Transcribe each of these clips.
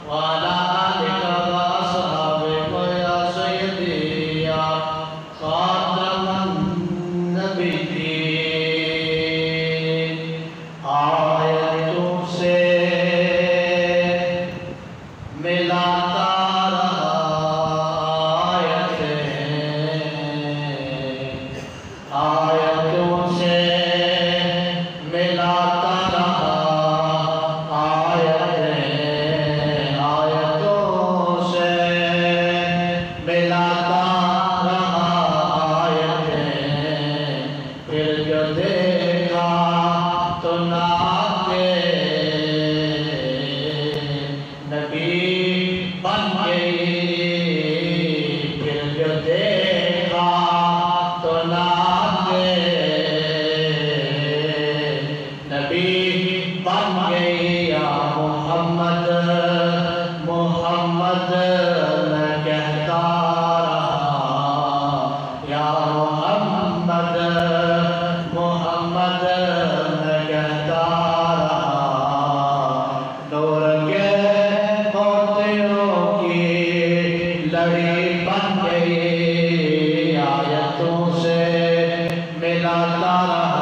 وعلى آلك وأصحابك يا سيدي يا خاتم النبيين آیتوں سے ملاتا رہا آیتوں سے ملاتا رہا آیتوں سے ملاتا رہا پھر جو دیکھا تو نام نبی بن گئی پھر جو دیکھا تو نام نبی بن گئی یا محمد محمد میں کہتا رہا یا محمد محمد میں کہتا رہا نور کے موتیوں کی لڑی بن گئی آیتوں سے ملاتا رہا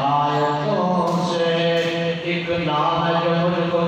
آیتوں سے ایک نام ہے جو مجھ کو